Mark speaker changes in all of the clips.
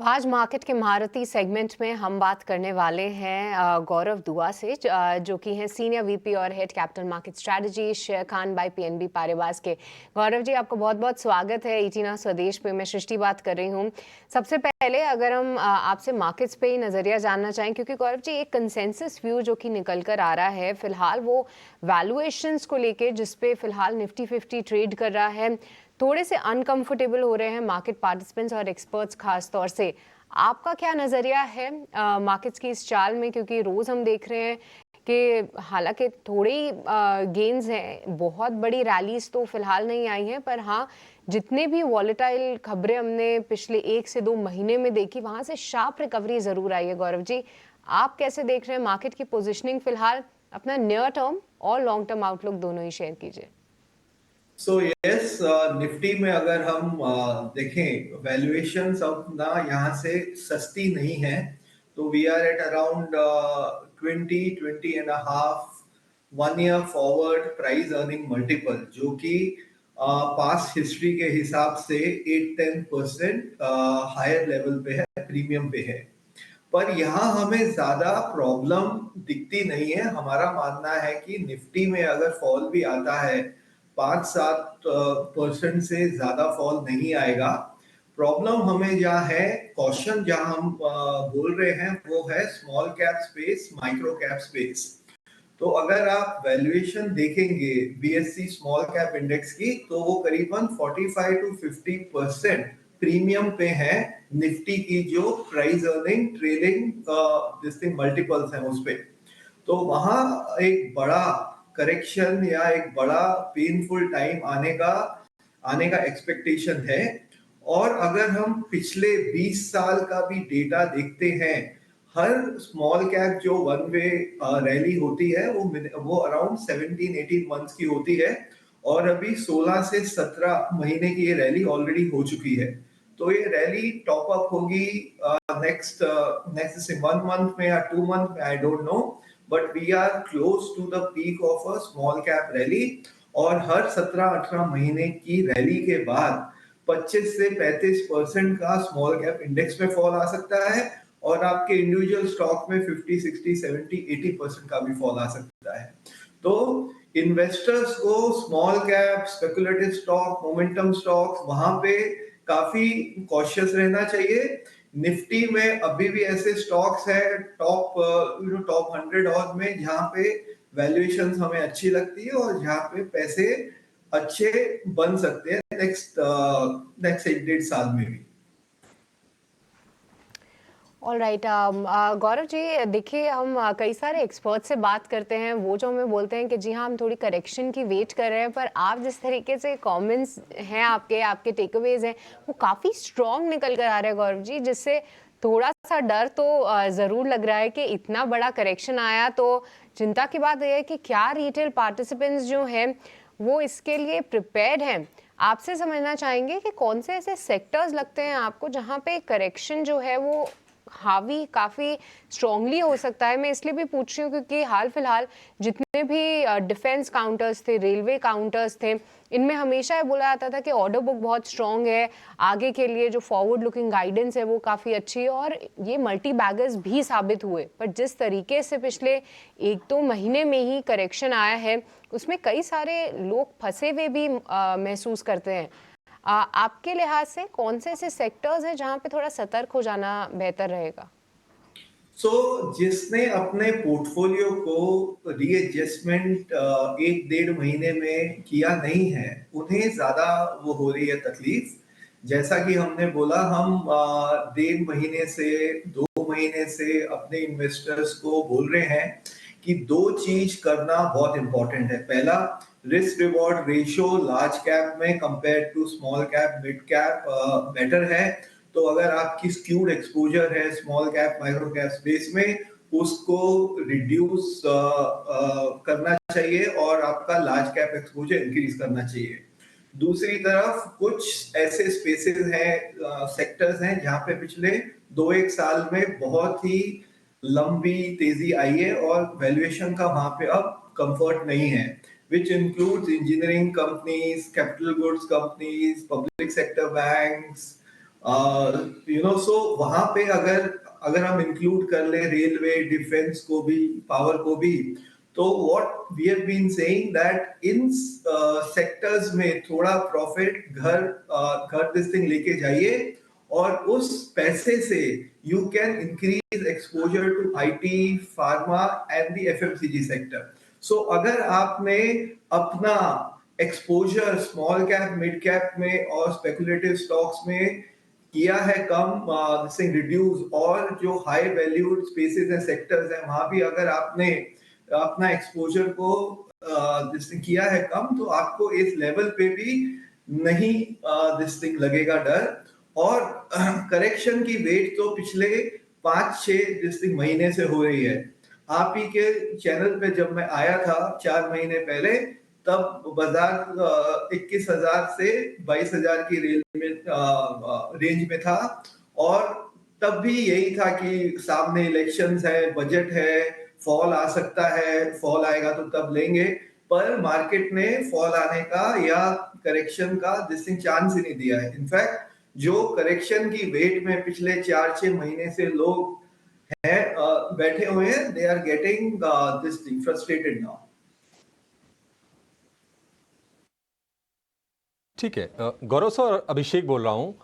Speaker 1: आज मार्केट के महारथी सेगमेंट में हम बात करने वाले हैं गौरव दुआ से जो कि हैं सीनियर वीपी और head capital market strategy Sharekhan by PNB Paribas के। गौरव जी, आपका बहुत बहुत स्वागत है ईटीना स्वदेश पे। मैं सृष्टि बात कर रही हूँ। सबसे पहले अगर हम आपसे मार्केट्स पे ही नज़रिया जानना चाहें, क्योंकि गौरव जी एक कंसेंसस व्यू जो कि निकल कर आ रहा है फिलहाल वो वैल्यूएशंस को लेके, जिसपे फिलहाल निफ्टी 50 ट्रेड कर रहा है, थोड़े से अनकंफर्टेबल हो रहे हैं मार्केट पार्टिसिपेंट्स और एक्सपर्ट्स खास तौर से। आपका क्या नज़रिया है मार्केट्स की इस चाल में? क्योंकि रोज़ हम देख रहे हैं कि हालांकि थोड़े ही गेन्स हैं, बहुत बड़ी रैलीज तो फिलहाल नहीं आई हैं, पर हाँ जितने भी वॉलेटाइल खबरें हमने पिछले 1 से 2 महीने में देखी, वहाँ से शार्प रिकवरी ज़रूर आई है। गौरव जी, आप कैसे देख रहे हैं मार्केट की पोजिशनिंग फिलहाल? अपना नियर टर्म और लॉन्ग टर्म आउटलुक दोनों ही शेयर कीजिए।
Speaker 2: सो यस, निफ्टी में अगर हम देखें वैल्यूएशन अब ना यहाँ से सस्ती नहीं है। तो we are at around 20 and half 1 year forward price earning multiple, जो कि पास्ट हिस्ट्री के हिसाब से 8-10% हायर लेवल पे है, प्रीमियम पे है। पर यहाँ हमें ज्यादा प्रॉब्लम दिखती नहीं है। हमारा मानना है कि निफ्टी में अगर फॉल भी आता है 5-7% से ज्यादा फॉल नहीं आएगा। प्रॉब्लम हमें जहाँ है, कॉशन जहाँ हम बोल रहे हैं, वो है small cap space, micro cap space. तो अगर आप वैल्यूएशन देखेंगे बीएससी स्मॉल कैप इंडेक्स की, तो वो करीबन 45 to 50% प्रीमियम पे है निफ्टी की जो price earning trailing this thing multiples है उस पे। तो वहां एक बड़ा करेक्शन या एक बड़ा पेनफुल टाइम आने का एक्सपेक्टेशन है। और अगर हम पिछले 20 साल का भी डेटा देखते हैं, हर स्मॉल कैप जो वन वे रैली होती है वो अराउंड 17-18 मंथ्स की होती है। और अभी 16 से 17 महीने की ये रैली ऑलरेडी हो चुकी है। तो ये रैली टॉप अप होगी नेक्स्ट नेक्स्ट 1 मंथ में या 2 मंथ में, I don't know. But we are close to the peak of a small cap rally. और हर 17-18 महीने की रैली के बाद 25 से 35% का स्मॉल कैप इंडेक्स में फॉल आ सकता है। और आपके इंडिविजुअल स्टॉक में 50, 60, 70, 80% का भी फॉल आ सकता है। तो इन्वेस्टर्स को small cap, speculative stock, momentum stocks, वहां पे काफी कॉशियस रहना चाहिए। निफ्टी में अभी भी ऐसे स्टॉक्स है टॉप 100 और में, जहां पे वैल्यूएशन हमें अच्छी लगती है और जहां पे पैसे अच्छे बन सकते हैं नेक्स्ट 1-1.5 साल में भी।
Speaker 1: All right. गौरव जी, देखिए हम कई सारे एक्सपर्ट से बात करते हैं, वो जो हमें बोलते हैं कि जी हाँ हम थोड़ी करेक्शन की वेट कर रहे हैं, पर आप जिस तरीके से कमेंट्स हैं, आपके टेकअवेज हैं, वो काफ़ी स्ट्रॉन्ग निकल कर आ रहे हैं गौरव जी, जिससे थोड़ा सा डर तो ज़रूर लग रहा है कि इतना बड़ा करेक्शन आया तो चिंता की बात यह है कि क्या रिटेल पार्टिसिपेंट्स जो हैं वो इसके लिए प्रिपेयर्ड हैं। आपसे समझना चाहेंगे कि कौन से ऐसे सेक्टर्स लगते हैं आपको जहाँ पे करेक्शन जो है वो हावी काफ़ी स्ट्रांगली हो सकता है। मैं इसलिए भी पूछ रही हूँ क्योंकि हाल फिलहाल जितने भी डिफेंस काउंटर्स थे, रेलवे काउंटर्स थे, इनमें हमेशा ये बोला जाता था कि ऑर्डर बुक बहुत स्ट्रांग है, आगे के लिए जो फॉरवर्ड लुकिंग गाइडेंस है वो काफ़ी अच्छी है, और ये मल्टी बैगर्स भी साबित हुए। पर जिस तरीके से पिछले 1-2 महीने में ही करेक्शन आया है, उसमें कई सारे लोग फंसे हुए भी महसूस करते हैं। आपके लिहाज से कौन से ऐसे सेक्टर्स हैं जहां पे थोड़ा सतर्क हो जाना बेहतर रहेगा?
Speaker 2: जिसने अपने पोर्टफोलियो को रीएडजस्टमेंट 1-1.5 महीने में किया नहीं है, उन्हें ज्यादा वो हो रही है तकलीफ। जैसा कि हमने बोला, हम 1.5 महीने से 2 महीने से अपने इन्वेस्टर्स को बोल रहे हैं कि दो चीज करना बहुत इंपॉर्टेंट है। पहला, risk reward ratio large cap में compare to small cap, mid cap better है। तो अगर आपकी स्क्यूड एक्सपोजर है small cap, micro cap space में, उसको रिड्यूस करना चाहिए और आपका लार्ज कैप एक्सपोजर इंक्रीज करना चाहिए। दूसरी तरफ कुछ ऐसे स्पेसेस हैं, सेक्टर्स हैं, जहां पे पिछले 2-1 साल में बहुत ही लंबी तेजी आई है और वैल्यूएशन का वहां पे अब कंफर्ट नहीं है, which includes engineering companies, capital goods companies, public sector banks, सो वहां पे अगर अगर हम इंक्लूड कर ले रेलवे, डिफेंस को भी, पावर को भी, तो what we have been saying that in sectors में थोड़ा प्रॉफिट घर दिस थिंग लेके जाइए, और उस पैसे से you can increase exposure to IT, pharma and the FMCG sector. So अगर आपने अपना exposure small cap, mid cap में और स्पेकुलेटिव स्टॉक्स में किया है कम, रिड्यूस, और जो high valued spaces and sectors हैं वहां भी अगर आपने अपना एक्सपोजर को किया है कम, तो आपको इस लेवल पे भी नहीं लगेगा डर। और करेक्शन की वेट तो पिछले 5-6 महीने से हो रही है। आप ही के चैनल पे जब मैं आया था 4 महीने पहले, तब बाजार 21,000 से 22,000 की रेंज में था, और तब भी यही था कि सामने इलेक्शंस है, बजट है, फॉल आ सकता है, फॉल आएगा तो तब लेंगे। पर मार्केट ने फॉल आने का या करेक्शन का चांस ही नहीं दिया है। इनफैक्ट जो करेक्शन की वेट में पिछले 4-6 महीने से लोग हैं बैठे हुए हैं, they are getting frustrated now.
Speaker 3: ठीक है। गौरव सर, अभिषेक बोल रहा हूँ।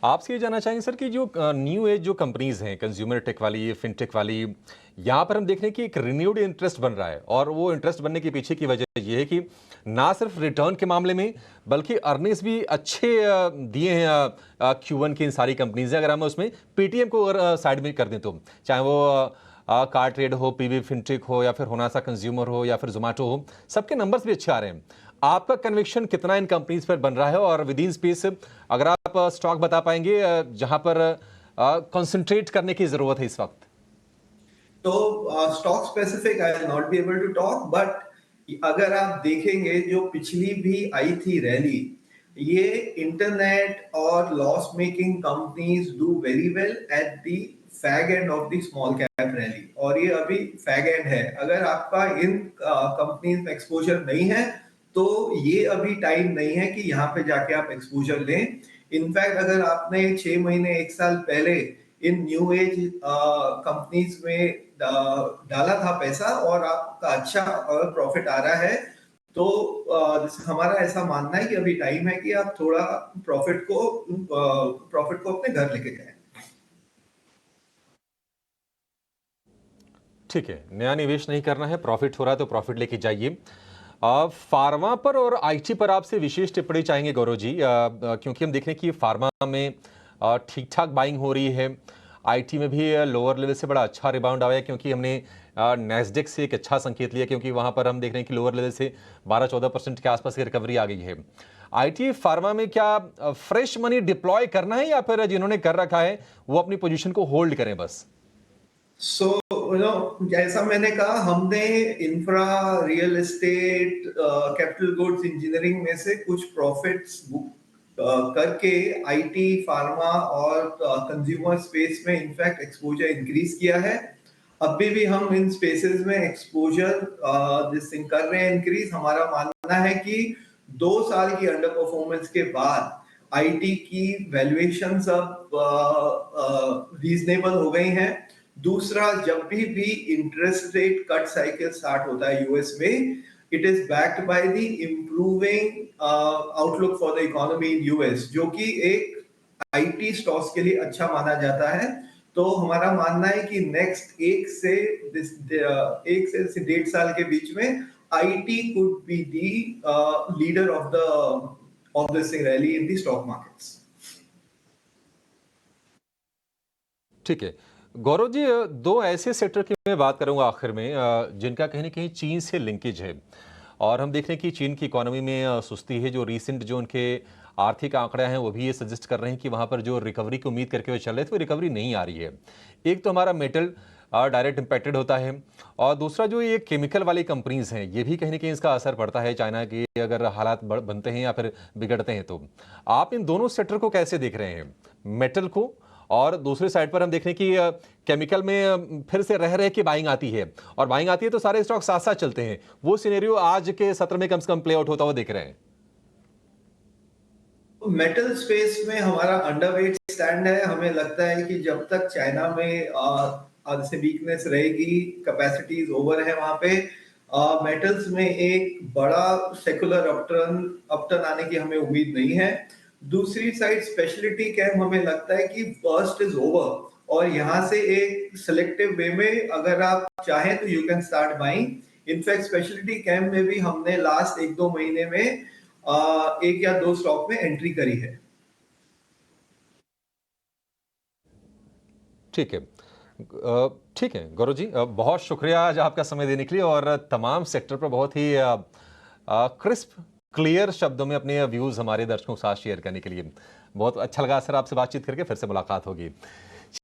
Speaker 3: आपसे ये जानना चाहेंगे सर कि जो न्यू एज जो कंपनीज हैं, कंज्यूमर टेक वाली, फिनटेक वाली, यहाँ पर हम देख रहे हैं कि एक रिन्यूड इंटरेस्ट बन रहा है, और वो इंटरेस्ट बनने के पीछे की वजह ये है कि ना सिर्फ रिटर्न के मामले में बल्कि अर्निंग्स भी अच्छे दिए हैं Q1 की इन सारी कंपनीज ने। अगर हम उसमें पेटीएम को अगर साइड में कर दें तो चाहे वो कार ट्रेड हो, पीवी फिनटेक हो, या फिर होनासा कंज्यूमर हो, या फिर जोमेटो हो, सबके नंबर्स भी अच्छे आ रहे हैं। आपका कन्विक्शन कितना इन कंपनीज पर बन रहा है, और विद इन स्पेस अगर आप स्टॉक बता पाएंगे जहां पर कंसंट्रेट करने की जरूरत है इस वक्त?
Speaker 2: तो stock specific I will not be able to talk, but अगर आप देखेंगे जो पिछली भी आई थी रैली, ये इंटरनेट और loss making companies do very well at the fag end of the small cap rally, और ये अभी फैग एंड है। अगर आपका इन कंपनीज में एक्सपोजर नहीं है, तो ये अभी टाइम नहीं है कि यहाँ पे जाके आप एक्सपोजर लें। इनफैक्ट अगर आपने 6 महीने 1 साल पहले इन न्यू एज कंपनीज में डाला था पैसा, और आपका अच्छा अगर प्रॉफिट आ रहा है, तो हमारा ऐसा मानना है कि अभी टाइम है कि आप थोड़ा प्रॉफिट को अपने घर लेके जाएं।
Speaker 3: ठीक है, नया निवेश नहीं करना है, प्रॉफिट हो रहा है तो प्रॉफिट लेके जाइए। फार्मा पर और आईटी पर आपसे विशेष टिप्पणी चाहेंगे गौरव जी, क्योंकि हम देख रहे हैं कि फार्मा में ठीक ठाक बाइंग हो रही है, आईटी में भी लोअर लेवल से बड़ा अच्छा रिबाउंड आया है, क्योंकि हमने नेस्डेक से एक अच्छा संकेत लिया, क्योंकि वहां पर हम देख रहे हैं कि लोअर लेवल से 12-14% के आसपास की रिकवरी आ गई है। आईटी फार्मा में क्या फ्रेश मनी डिप्लॉय करना है, या फिर जिन्होंने कर रखा है वो अपनी पोजीशन को होल्ड करें बस?
Speaker 2: जैसा मैंने कहा, हमने infra, real estate, capital goods, engineering में से कुछ प्रॉफिट्स बुक करके आईटी, फार्मा और कंज्यूमर स्पेस में इनफैक्ट एक्सपोजर इंक्रीज किया है। अभी भी हम इन स्पेसेस में एक्सपोजर कर रहे हैं इंक्रीज। हमारा मानना है कि 2 साल की अंडर परफॉर्मेंस के बाद आईटी की वैल्यूएशंस अब रीजनेबल हो गई हैं। दूसरा, जब भी interest rate cut cycle start होता है यूएस में, it is backed by the improving outlook for the economy in US, जो कि एक आईटी स्टॉक्स के लिए अच्छा माना जाता है। तो हमारा मानना है कि नेक्स्ट 1 से 1.5 साल के बीच में IT could be the leader of this rally in the stock markets.
Speaker 3: ठीक है गौरव जी, 2 ऐसे सेक्टर की मैं बात करूंगा आखिर में जिनका कहीं ना कहीं चीन से लिंकेज है, और हम देख रहे हैं कि चीन की इकोनॉमी में सुस्ती है। जो रीसेंट जो उनके आर्थिक आंकड़े हैं वो भी ये सजेस्ट कर रहे हैं कि वहाँ पर जो रिकवरी की उम्मीद करके वो चल रहे थे वो रिकवरी नहीं आ रही है। एक तो हमारा मेटल डायरेक्ट इम्पैक्टेड होता है, और दूसरा जो ये केमिकल वाली कंपनीज हैं ये भी कहीं ना कहीं इसका असर पड़ता है चाइना के अगर हालात बनते हैं या फिर बिगड़ते हैं। तो आप इन दोनों सेक्टर को कैसे देख रहे हैं, मेटल को, और दूसरे साइड पर हम देख रहे हैं कि केमिकल में फिर से रह रहे की बाइंग आती है, और बाइंग आती है तो सारे स्टॉक साथ साथ चलते हैं। वो सिनेरियो आज के सत्र में कम से कम प्ले आउट होता हुआ देख रहे हैं।
Speaker 2: मेटल स्पेस में हमारा अंडरवेट स्टैंड है। हमें लगता है कि जब तक चाइना में से वीकनेस रहेगी, कैपेसिटीज ओवर है वहां पे, मेटल्स में एक बड़ा सेकुलर अपटर्न आने की हमें उम्मीद नहीं है। दूसरी साइड स्पेशलिटी कैम हमें लगता है कि बर्स्ट इज ओवर, और यहाँ से एक सिलेक्टिव वे में अगर आप चाहें तो you can start buying. In fact speciality chem में भी हमने लास्ट 1-2 महीने में एक या दो स्टॉक में एंट्री करी है।
Speaker 3: ठीक है। ठीक है गौरव जी, बहुत शुक्रिया आज आपका समय देने के लिए और तमाम सेक्टर पर बहुत ही क्रिस्प क्लियर शब्दों में अपने व्यूज़ हमारे दर्शकों के साथ शेयर करने के लिए। बहुत अच्छा लगा सर आपसे बातचीत करके, फिर से मुलाकात होगी।